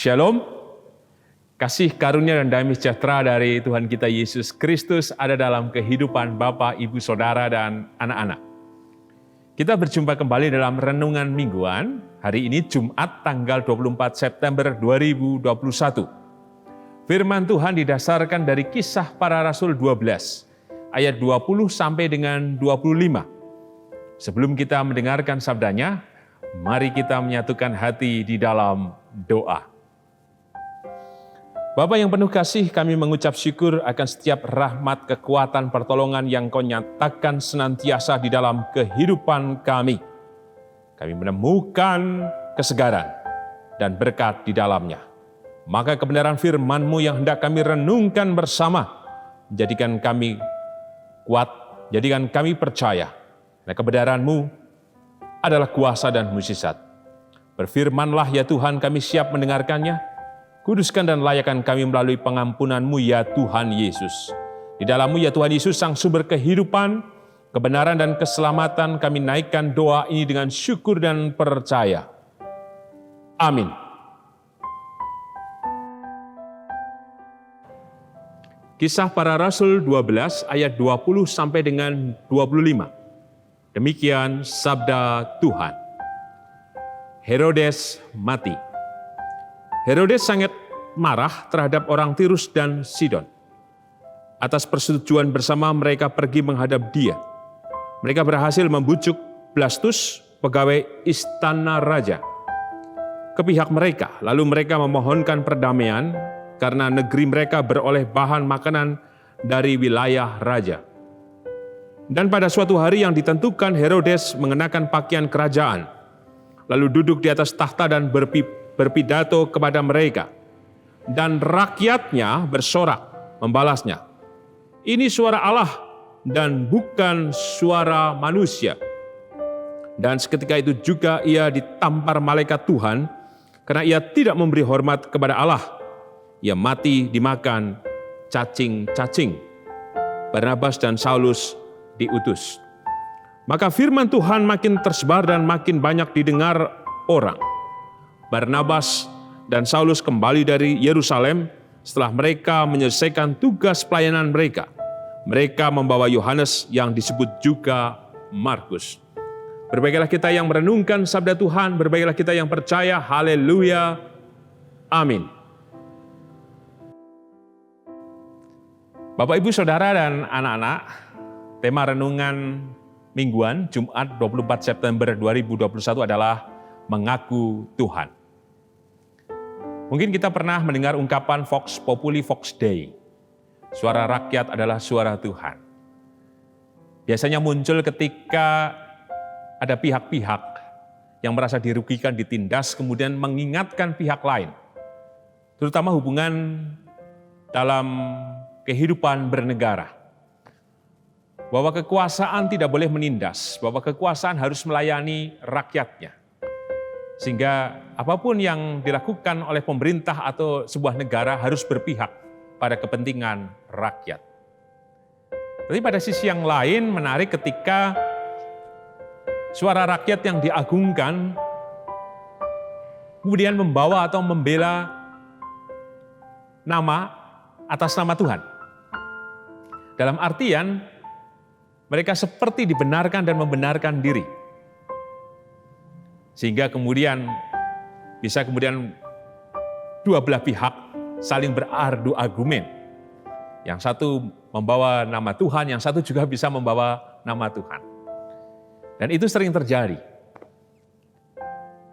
Shalom, kasih karunia dan damai sejahtera dari Tuhan kita Yesus Kristus ada dalam kehidupan Bapak, Ibu, Saudara, dan anak-anak. Kita berjumpa kembali dalam Renungan Mingguan, hari ini Jumat tanggal 24 September 2021. Firman Tuhan didasarkan dari Kisah Para Rasul 12, ayat 20 sampai dengan 25. Sebelum kita mendengarkan sabdanya, mari kita menyatukan hati di dalam doa. Bapa yang penuh kasih, kami mengucap syukur akan setiap rahmat, kekuatan, pertolongan yang Kau nyatakan senantiasa di dalam kehidupan kami. Kami menemukan kesegaran dan berkat di dalamnya. Maka kebenaran firman-Mu yang hendak kami renungkan bersama, jadikan kami kuat, jadikan kami percaya. Nah, kebenaran-Mu adalah kuasa dan mukjizat. Berfirmanlah ya Tuhan, kami siap mendengarkannya. Kuduskan dan layakkan kami melalui pengampunan-Mu ya Tuhan Yesus. Di dalam-Mu ya Tuhan Yesus, sang sumber kehidupan, kebenaran dan keselamatan, kami naikkan doa ini dengan syukur dan percaya. Amin. Kisah Para Rasul 12 ayat 20 sampai dengan 25. Demikian sabda Tuhan. Herodes mati. Herodes sangat marah terhadap orang Tirus dan Sidon. Atas persetujuan bersama mereka pergi menghadap dia. Mereka berhasil membujuk Blastus, pegawai istana raja, ke pihak mereka. Lalu mereka memohonkan perdamaian karena negeri mereka beroleh bahan makanan dari wilayah raja. Dan pada suatu hari yang ditentukan, Herodes mengenakan pakaian kerajaan, lalu duduk di atas takhta dan berpidato kepada mereka. Dan rakyatnya bersorak membalasnya, "Ini suara Allah dan bukan suara manusia." Dan seketika itu juga ia ditampar malaikat Tuhan karena ia tidak memberi hormat kepada Allah. Ia mati dimakan cacing-cacing. Barnabas dan Saulus diutus. Maka firman Tuhan makin tersebar dan makin banyak didengar orang. Barnabas dan Saulus kembali dari Yerusalem setelah mereka menyelesaikan tugas pelayanan mereka. Mereka membawa Yohanes yang disebut juga Markus. Berbahagialah kita yang merenungkan sabda Tuhan, berbahagialah kita yang percaya. Haleluya. Amin. Bapak, Ibu, Saudara, dan anak-anak, tema renungan mingguan Jumat 24 September 2021 adalah mengaku Tuhan. Mungkin kita pernah mendengar ungkapan Vox Populi Vox Dei. Suara rakyat adalah suara Tuhan. Biasanya muncul ketika ada pihak-pihak yang merasa dirugikan, ditindas, kemudian mengingatkan pihak lain. Terutama hubungan dalam kehidupan bernegara. Bahwa kekuasaan tidak boleh menindas, bahwa kekuasaan harus melayani rakyatnya. Sehingga apapun yang dilakukan oleh pemerintah atau sebuah negara harus berpihak pada kepentingan rakyat. Tapi pada sisi yang lain menarik ketika suara rakyat yang diagungkan kemudian membawa atau membela nama atas nama Tuhan. Dalam artian mereka seperti dibenarkan dan membenarkan diri. Sehingga kemudian bisa dua belah pihak saling beradu argumen. Yang satu membawa nama Tuhan, yang satu juga bisa membawa nama Tuhan. Dan itu sering terjadi.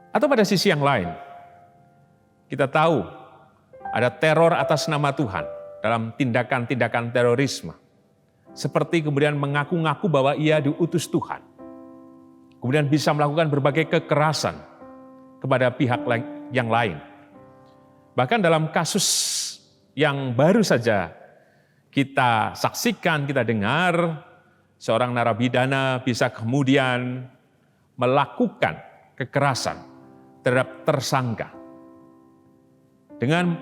Atau pada sisi yang lain, kita tahu ada teror atas nama Tuhan dalam tindakan-tindakan terorisme. Seperti kemudian mengaku-ngaku bahwa ia diutus Tuhan. Kemudian bisa melakukan berbagai kekerasan kepada pihak yang lain. Bahkan dalam kasus yang baru saja kita saksikan, kita dengar, seorang narapidana bisa kemudian melakukan kekerasan terhadap tersangka. Dengan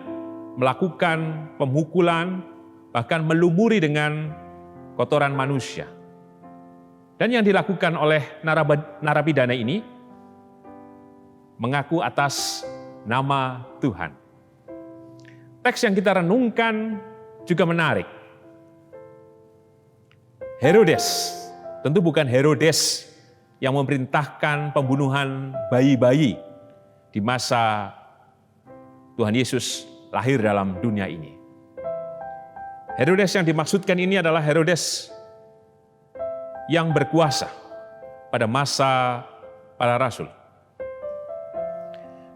melakukan pemukulan, bahkan melumuri dengan kotoran manusia. Dan yang dilakukan oleh narapidana ini mengaku atas nama Tuhan. teks yang kita renungkan juga menarik. Herodes, tentu bukan Herodes yang memerintahkan pembunuhan bayi-bayi di masa Tuhan Yesus lahir dalam dunia ini. Herodes yang dimaksudkan ini adalah Herodes yang berkuasa pada masa para rasul.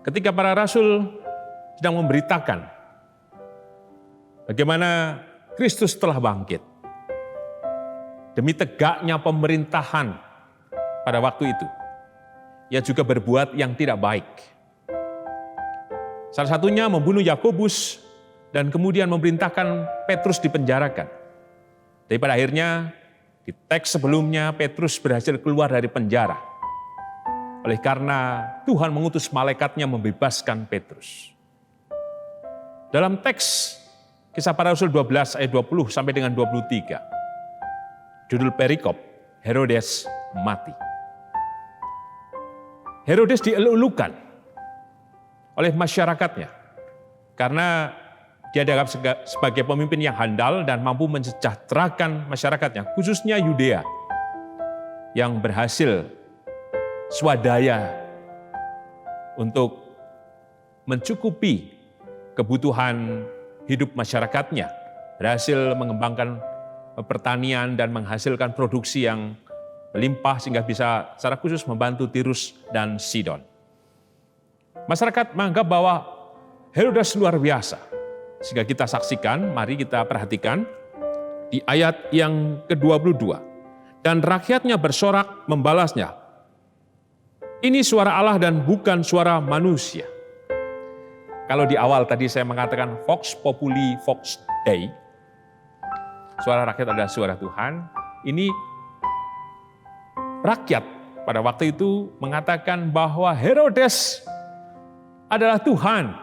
Ketika para rasul sedang memberitakan bagaimana Kristus telah bangkit, demi tegaknya pemerintahan pada waktu itu, ia juga berbuat yang tidak baik. Salah satunya membunuh Yakobus dan kemudian memerintahkan Petrus dipenjarakan. Tapi pada akhirnya di teks sebelumnya Petrus berhasil keluar dari penjara. Oleh karena Tuhan mengutus malaikatnya membebaskan Petrus. Dalam teks Kisah Para Rasul 12 ayat 20 sampai dengan 23. Judul perikop, Herodes mati. Herodes dielulukan oleh masyarakatnya karena dia dianggap sebagai pemimpin yang handal dan mampu mensejahterakan masyarakatnya, khususnya Yudea yang berhasil swadaya untuk mencukupi kebutuhan hidup masyarakatnya, berhasil mengembangkan pertanian dan menghasilkan produksi yang melimpah sehingga bisa secara khusus membantu Tirus dan Sidon. Masyarakat menganggap bahwa Herodes luar biasa. Sehingga kita saksikan, mari kita perhatikan di ayat yang ke-22. Dan rakyatnya bersorak membalasnya, ini suara Allah dan bukan suara manusia. Kalau di awal tadi saya mengatakan Vox Populi Vox Dei, suara rakyat adalah suara Tuhan. Ini rakyat pada waktu itu mengatakan bahwa Herodes adalah Tuhan,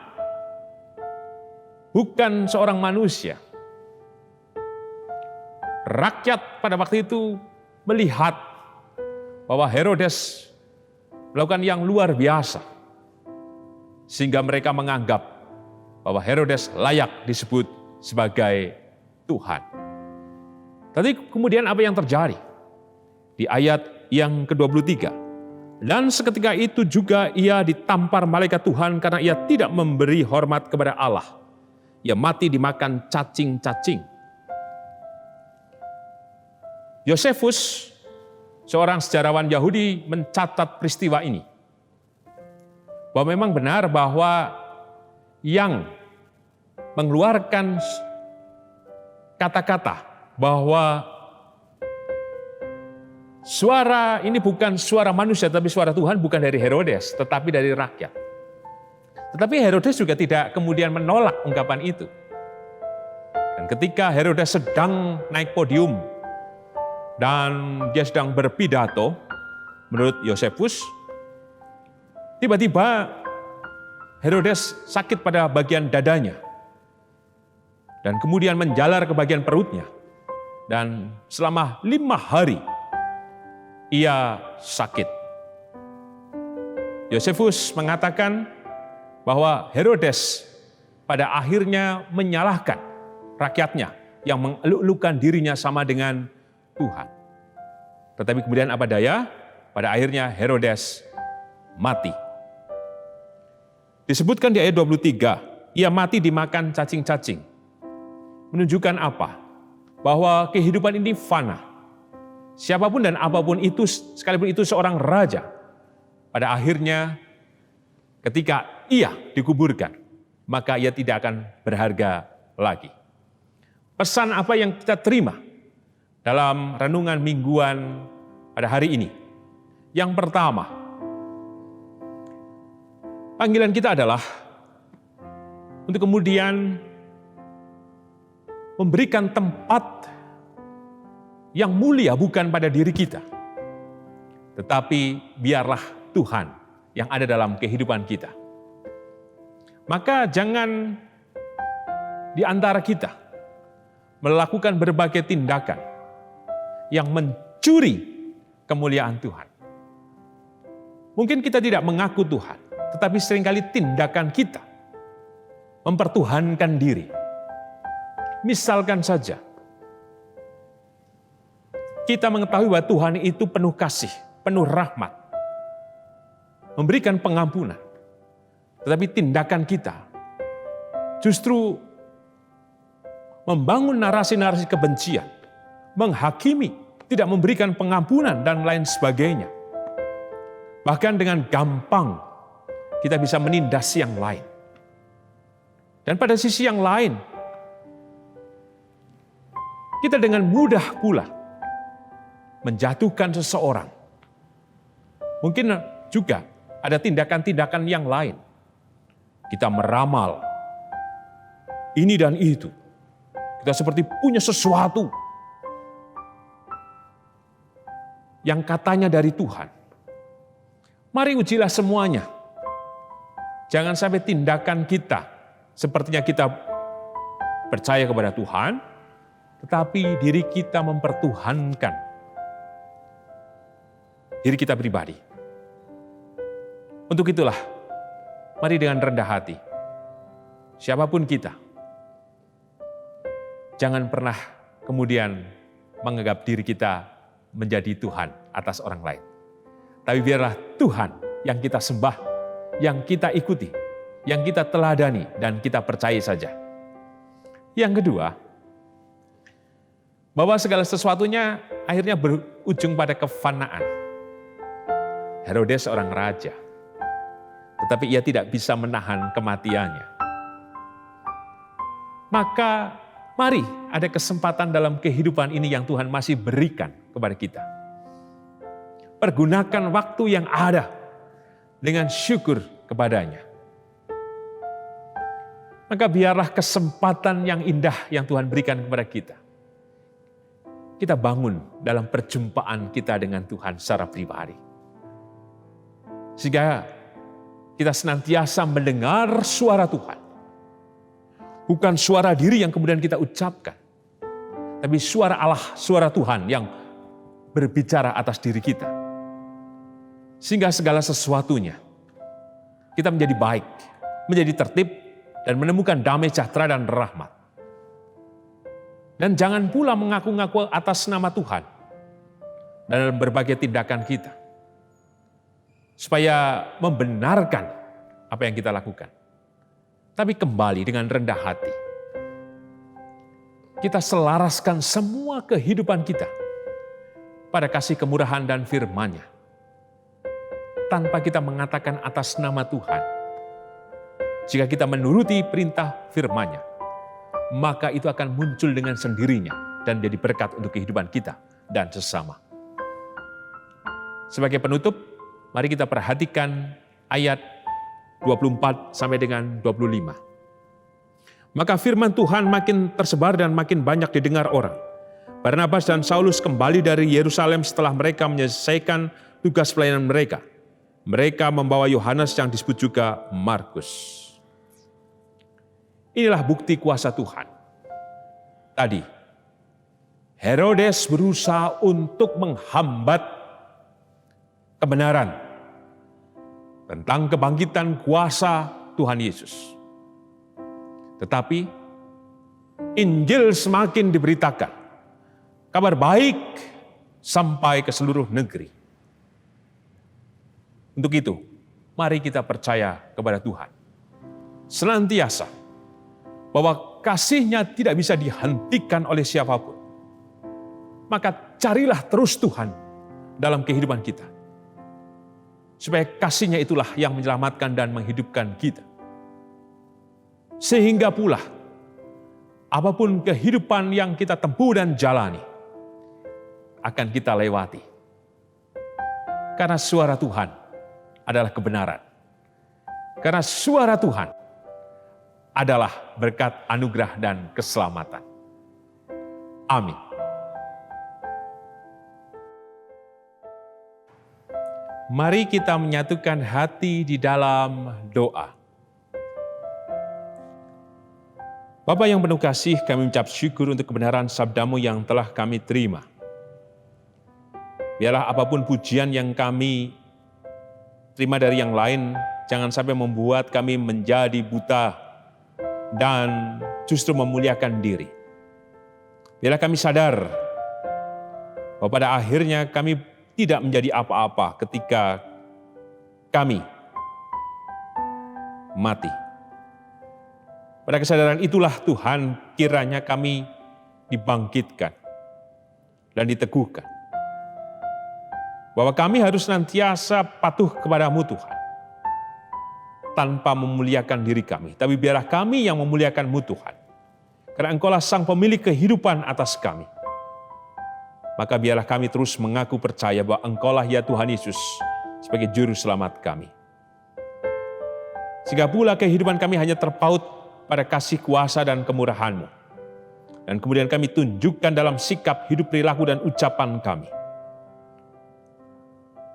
bukan seorang manusia. Rakyat pada waktu itu melihat bahwa Herodes melakukan yang luar biasa, sehingga mereka menganggap bahwa Herodes layak disebut sebagai Tuhan. Tapi kemudian apa yang terjadi? Di ayat yang ke-23. Dan seketika itu juga ia ditampar malaikat Tuhan karena ia tidak memberi hormat kepada Allah. Ia mati dimakan cacing-cacing. Yosefus, seorang sejarawan Yahudi, mencatat peristiwa ini. Bahwa memang benar bahwa yang mengeluarkan kata-kata bahwa suara ini bukan suara manusia, tapi suara Tuhan, bukan dari Herodes, tetapi dari rakyat. Tetapi Herodes juga tidak kemudian menolak ungkapan itu. Dan ketika Herodes sedang naik podium dan dia sedang berpidato, menurut Yosefus, tiba-tiba Herodes sakit pada bagian dadanya dan kemudian menjalar ke bagian perutnya. Dan selama 5 hari ia sakit. Yosefus mengatakan bahwa Herodes pada akhirnya menyalahkan rakyatnya yang mengeluk-elukan dirinya sama dengan Tuhan. Tetapi kemudian apa daya, pada akhirnya Herodes mati. Disebutkan di ayat 23, ia mati dimakan cacing-cacing. Menunjukkan apa? Bahwa kehidupan ini fana. Siapapun dan apapun itu, sekalipun itu seorang raja, pada akhirnya ketika ia dikuburkan, maka ia tidak akan berharga lagi. Pesan apa yang kita terima dalam renungan mingguan pada hari ini? Yang pertama, panggilan kita adalah untuk kemudian memberikan tempat yang mulia bukan pada diri kita, tetapi biarlah Tuhan yang ada dalam kehidupan kita. Maka jangan di antara kita melakukan berbagai tindakan yang mencuri kemuliaan Tuhan. Mungkin kita tidak mengaku Tuhan, tetapi seringkali tindakan kita mempertuhankan diri. Misalkan saja, kita mengetahui bahwa Tuhan itu penuh kasih, penuh rahmat, memberikan pengampunan. Tetapi tindakan kita justru membangun narasi-narasi kebencian, menghakimi, tidak memberikan pengampunan, dan lain sebagainya. Bahkan dengan gampang kita bisa menindas yang lain. Dan pada sisi yang lain, kita dengan mudah pula menjatuhkan seseorang. Mungkin juga ada tindakan-tindakan yang lain. Kita meramal ini dan itu. Kita seperti punya sesuatu yang katanya dari Tuhan. Mari ujilah semuanya. Jangan sampai tindakan kita sepertinya kita percaya kepada Tuhan, tetapi diri kita mempertuhankan diri kita pribadi. Untuk itulah, mari dengan rendah hati, siapapun kita, jangan pernah kemudian menganggap diri kita menjadi Tuhan atas orang lain. Tapi biarlah Tuhan yang kita sembah, yang kita ikuti, yang kita teladani, dan kita percaya saja. Yang kedua, bahwa segala sesuatunya akhirnya berujung pada kefanaan. Herodes seorang raja, tetapi ia tidak bisa menahan kematiannya. Maka mari ada kesempatan dalam kehidupan ini yang Tuhan masih berikan kepada kita. Pergunakan waktu yang ada dengan syukur kepadanya. Maka biarlah kesempatan yang indah yang Tuhan berikan kepada kita, kita bangun dalam perjumpaan kita dengan Tuhan secara pribadi. Sehingga kita senantiasa mendengar suara Tuhan. Bukan suara diri yang kemudian kita ucapkan, tapi suara Allah, suara Tuhan yang berbicara atas diri kita. Sehingga segala sesuatunya kita menjadi baik, menjadi tertib, dan menemukan damai sejahtera dan rahmat. Dan jangan pula mengaku-ngaku atas nama Tuhan dalam berbagai tindakan kita, supaya membenarkan apa yang kita lakukan. Tapi kembali dengan rendah hati, kita selaraskan semua kehidupan kita pada kasih kemurahan dan firman-Nya. Tanpa kita mengatakan atas nama Tuhan, jika kita menuruti perintah firman-Nya, maka itu akan muncul dengan sendirinya dan jadi berkat untuk kehidupan kita dan sesama. Sebagai penutup, mari kita perhatikan ayat 24 sampai dengan 25. Maka firman Tuhan makin tersebar dan makin banyak didengar orang. Barnabas dan Saulus kembali dari Yerusalem setelah mereka menyelesaikan tugas pelayanan mereka. Mereka membawa Yohanes yang disebut juga Markus. Inilah bukti kuasa Tuhan. Tadi, Herodes berusaha untuk menghambat kebenaran tentang kebangkitan kuasa Tuhan Yesus. Tetapi Injil semakin diberitakan, kabar baik sampai ke seluruh negeri. Untuk itu, mari kita percaya kepada Tuhan senantiasa bahwa kasih-Nya tidak bisa dihentikan oleh siapapun. Maka carilah terus Tuhan dalam kehidupan kita, supaya kasih-Nya itulah yang menyelamatkan dan menghidupkan kita. Sehingga pula, apapun kehidupan yang kita tempuh dan jalani, akan kita lewati. Karena suara Tuhan adalah kebenaran. Karena suara Tuhan adalah berkat anugerah dan keselamatan. Amin. Mari kita menyatukan hati di dalam doa. Bapa yang penuh kasih, kami mengucap syukur untuk kebenaran sabda-Mu yang telah kami terima. Biarlah apapun pujian yang kami terima dari yang lain, jangan sampai membuat kami menjadi buta dan justru memuliakan diri. Biarlah kami sadar bahwa pada akhirnya kami tidak menjadi apa-apa ketika kami mati. Pada kesadaran itulah Tuhan, kiranya kami dibangkitkan dan diteguhkan. Bahwa kami harus senantiasa patuh kepadamu Tuhan. Tanpa memuliakan diri kami. Tapi biarlah kami yang memuliakan-Mu Tuhan. Karena Engkaulah Sang Pemilik kehidupan atas kami. Maka biarlah kami terus mengaku percaya bahwa Engkaulah ya Tuhan Yesus sebagai Juru Selamat kami. Sehingga pula kehidupan kami hanya terpaut pada kasih kuasa dan kemurahan-Mu. Dan kemudian kami tunjukkan dalam sikap, hidup, perilaku, dan ucapan kami.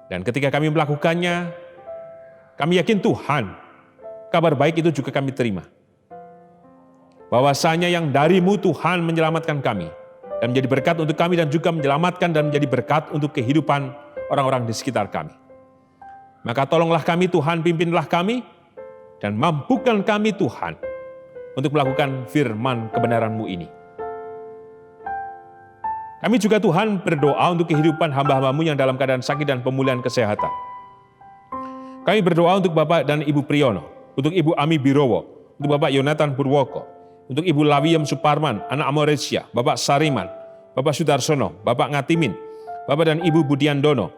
Dan ketika kami melakukannya, kami yakin Tuhan, kabar baik itu juga kami terima. Bahwasanya yang dari-Mu Tuhan menyelamatkan kami. Dan menjadi berkat untuk kami dan juga menyelamatkan dan menjadi berkat untuk kehidupan orang-orang di sekitar kami. Maka tolonglah kami Tuhan, pimpinlah kami, dan mampukan kami Tuhan untuk melakukan firman kebenaran-Mu ini. Kami juga Tuhan berdoa untuk kehidupan hamba-hamba-Mu yang dalam keadaan sakit dan pemulihan kesehatan. Kami berdoa untuk Bapak dan Ibu Priyono, untuk Ibu Ami Birowo, untuk Bapak Yonatan Purwoko, untuk Ibu Lawiem Suparman, anak Amoresia, Bapak Sariman, Bapak Sudarsono, Bapak Ngatimin, Bapak dan Ibu Budiandono,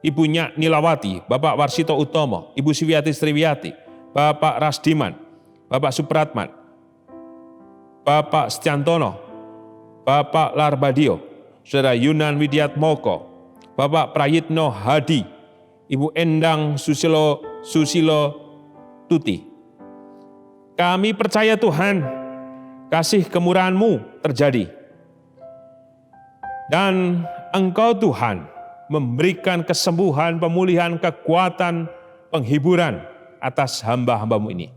Ibu Nyak Nilawati, Bapak Warsito Utomo, Ibu Siwiati Sriwiati, Bapak Rasdiman, Bapak Supratman, Bapak Stiantono, Bapak Larbadio, Saudara Yunan Widiat Moko, Bapak Prayitno Hadi, Ibu Endang Susilo Tuti. Kami percaya Tuhan, kasih kemurahan-Mu terjadi. Dan Engkau Tuhan memberikan kesembuhan, pemulihan, kekuatan, penghiburan atas hamba-hamba-Mu ini.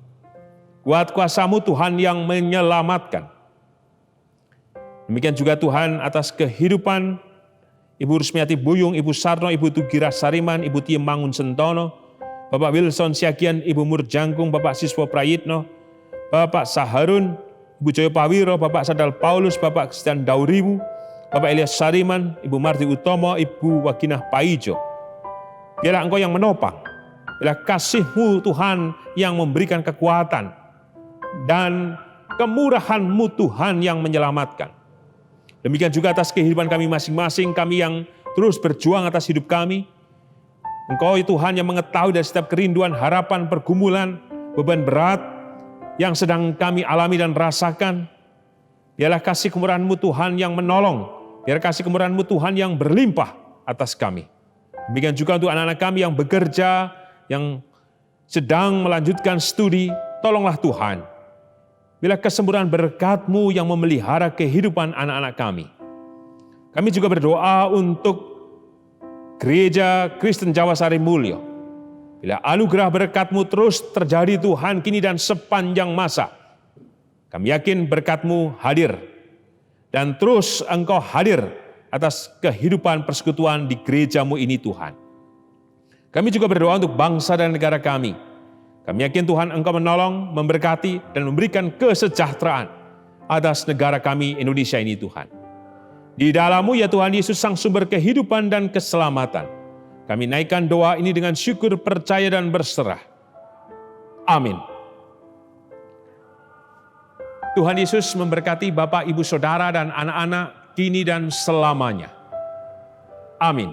Kuat kuasa-Mu Tuhan yang menyelamatkan. Demikian juga Tuhan atas kehidupan Ibu Rusmiati Buyung, Ibu Sarno, Ibu Tugira Sariman, Ibu Tiem Mangun Sentono, Bapak Wilson Siagian, Ibu Murjangkung, Bapak Siswo Prayitno, Bapak Saharun, Ibu Joyo Pawiro, Bapak Sadal Paulus, Bapak Kristian Dauribu, Bapak Elias Sariman, Ibu Marti Utomo, Ibu Waginah Paijo. Biarlah Engkau yang menopang, biarlah kasih-Mu Tuhan yang memberikan kekuatan, dan kemurahan-Mu Tuhan yang menyelamatkan. Demikian juga atas kehidupan kami masing-masing, kami yang terus berjuang atas hidup kami. Engkau Tuhan yang mengetahui dari setiap kerinduan, harapan, pergumulan, beban berat yang sedang kami alami dan rasakan. Biarlah kasih kemurahan-Mu Tuhan yang menolong. Biarlah kasih kemurahan-Mu Tuhan yang berlimpah atas kami. Demikian juga untuk anak-anak kami yang bekerja, yang sedang melanjutkan studi, tolonglah Tuhan. Bila kesempurnaan berkat-Mu yang memelihara kehidupan anak-anak kami. Kami juga berdoa untuk Gereja Kristen Jawa Sari Mulyo. Bila anugerah berkat-Mu terus terjadi Tuhan kini dan sepanjang masa. Kami yakin berkat-Mu hadir. Dan terus Engkau hadir atas kehidupan persekutuan di gereja-Mu ini Tuhan. Kami juga berdoa untuk bangsa dan negara kami. Kami yakin Tuhan Engkau menolong, memberkati, dan memberikan kesejahteraan atas negara kami Indonesia ini Tuhan. Di dalam-Mu ya Tuhan Yesus Sang Sumber kehidupan dan keselamatan. Kami naikkan doa ini dengan syukur, percaya, dan berserah. Amin. Tuhan Yesus memberkati Bapak, Ibu, Saudara, dan anak-anak kini dan selamanya. Amin.